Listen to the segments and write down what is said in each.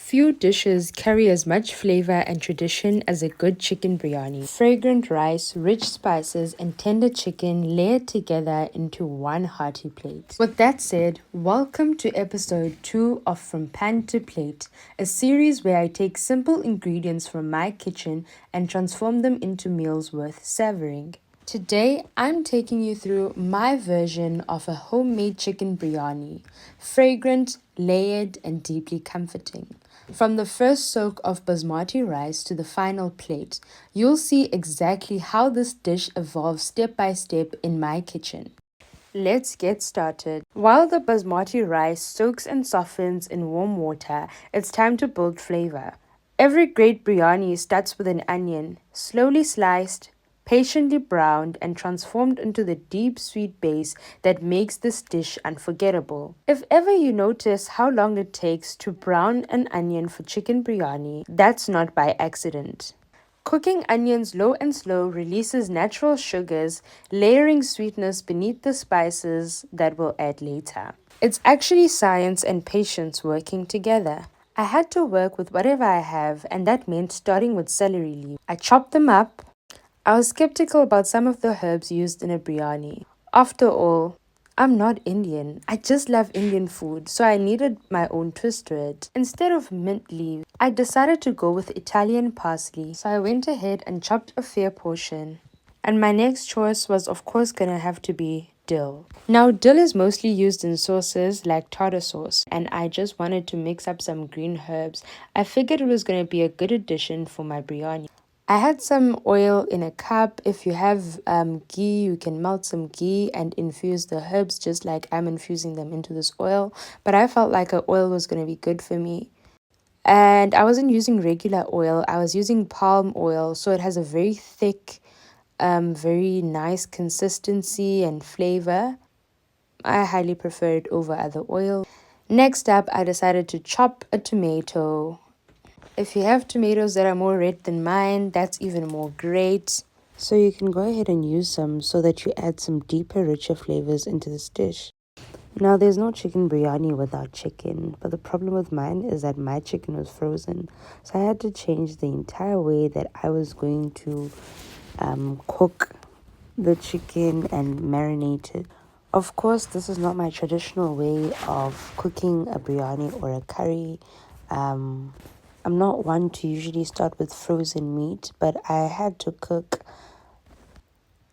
Few dishes carry as much flavor and tradition as a good chicken biryani. Fragrant rice, rich spices, and tender chicken layered together into one hearty plate. With that said, welcome to episode 2 of From Pan to Plate, a series where I take simple ingredients from my kitchen and transform them into meals worth savoring. Today, I'm taking you through my version of a homemade chicken biryani, fragrant, layered, and deeply comforting. From the first soak of basmati rice to the final plate, you'll see exactly how this dish evolves step by step in my kitchen. Let's get started. While the basmati rice soaks and softens in warm water, it's time to build flavor. Every great biryani starts with an onion, slowly sliced, patiently browned, and transformed into the deep sweet base that makes this dish unforgettable. If ever you notice how long it takes to brown an onion for chicken biryani, that's not by accident. Cooking onions low and slow releases natural sugars, layering sweetness beneath the spices that we'll add later. It's actually science and patience working together. I had to work with whatever I have, and that meant starting with celery leaves. I chopped them up. I was skeptical about some of the herbs used in a biryani. After all, I'm not Indian. I just love Indian food, so I needed my own twist to it. Instead of mint leaves, I decided to go with Italian parsley, so I went ahead and chopped a fair portion. And my next choice was, of course, gonna have to be dill. Now, dill is mostly used in sauces like tartar sauce, and I just wanted to mix up some green herbs. I figured it was gonna be a good addition for my biryani. I had some oil in a cup. If you have ghee, you can melt some ghee and infuse the herbs just like I'm infusing them into this oil. But I felt like a oil was going to be good for me. And I wasn't using regular oil. I was using palm oil. So it has a very thick, very nice consistency and flavor. I highly prefer it over other oil. Next up, I decided to chop a tomato. If you have tomatoes that are more red than mine, that's even more great. So you can go ahead and use some so that you add some deeper, richer flavors into this dish. Now, there's no chicken biryani without chicken, but the problem with mine is that my chicken was frozen. So I had to change the entire way that I was going to cook the chicken and marinate it. Of course, this is not my traditional way of cooking a biryani or a curry. I'm not one to usually start with frozen meat, but I had to cook.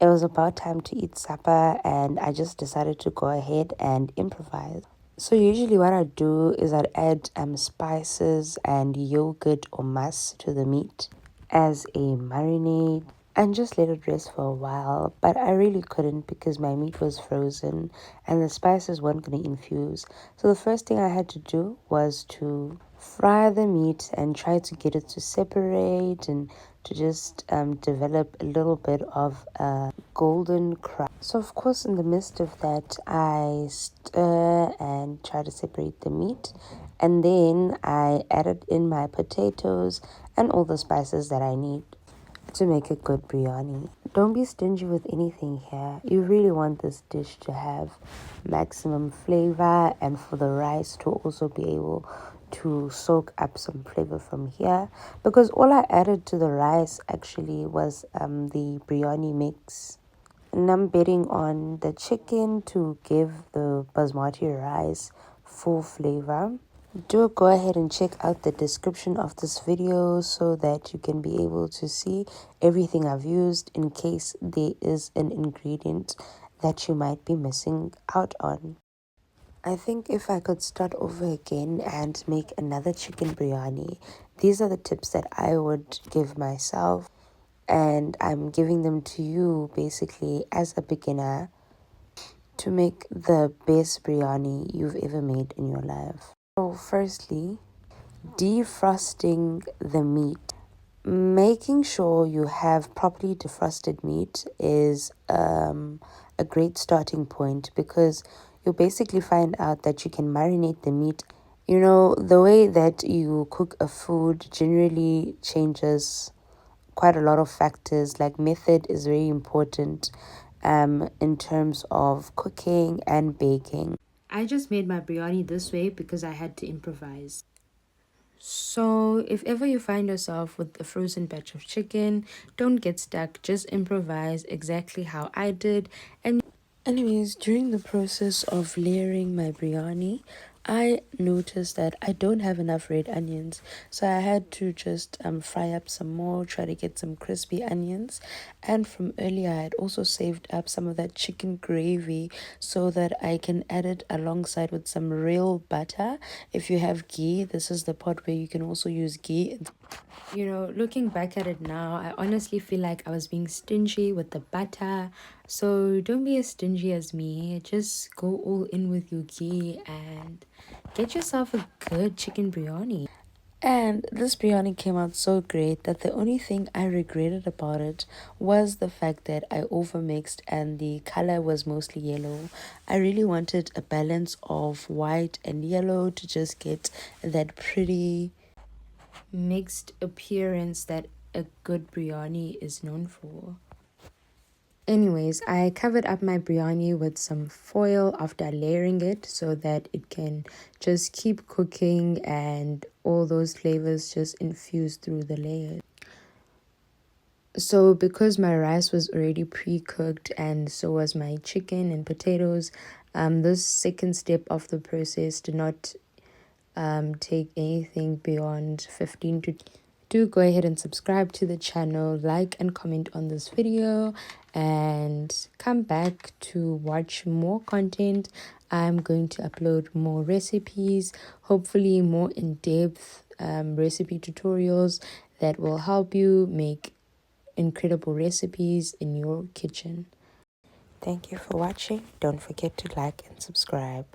It was about time to eat supper, and I just decided to go ahead and improvise. So usually what I do is I'd add spices and yogurt or mas to the meat as a marinade and just let it rest for a while. But I really couldn't because my meat was frozen and the spices weren't going to infuse. So the first thing I had to do was to fry the meat and try to get it to separate and to just develop a little bit of a golden crust. So of course in the midst of that I stir and try to separate the meat, and then I added in my potatoes and all the spices that I need to make a good biryani. Don't be stingy with anything here. You really want this dish to have maximum flavor and for the rice to also be able to soak up some flavor from here, because all I added to the rice actually was the biryani mix. And I'm betting on the chicken to give the basmati rice full flavor. Do go ahead and check out the description of this video so that you can be able to see everything I've used in case there is an ingredient that you might be missing out on. I think if I could start over again and make another chicken biryani, these are the tips that I would give myself, and I'm giving them to you basically as a beginner to make the best biryani you've ever made in your life. So firstly, defrosting the meat. Making sure you have properly defrosted meat is a great starting point, because you'll basically find out that you can marinate the meat. You know, the way that you cook a food generally changes quite a lot of factors. Like method is very important in terms of cooking and baking. I just made my biryani this way because I had to improvise. So if ever you find yourself with a frozen batch of chicken, don't get stuck, just improvise exactly how I did. And anyways, during the process of layering my biryani, I noticed that I don't have enough red onions, so I had to just fry up some more, try to get some crispy onions. And from earlier, I had also saved up some of that chicken gravy so that I can add it alongside with some real butter. If you have ghee, this is the pot where you can also use ghee. You know, looking back at it now, I honestly feel like I was being stingy with the butter. So don't be as stingy as me. Just go all in with your ghee and get yourself a good chicken biryani. And this biryani came out so great that the only thing I regretted about it was the fact that I overmixed and the color was mostly yellow. I really wanted a balance of white and yellow to just get that pretty mixed appearance that a good biryani is known for. Anyways, I covered up my biryani with some foil after layering it so that it can just keep cooking and all those flavors just infuse through the layers. So because my rice was already pre-cooked and so was my chicken and potatoes, this second step of the process did not take anything beyond 15 to do go ahead and subscribe to the channel, like and comment on this video, and come back to watch more content. I'm going to upload more recipes, hopefully more in-depth recipe tutorials that will help you make incredible recipes in your kitchen. Thank you for watching. Don't forget to like and subscribe.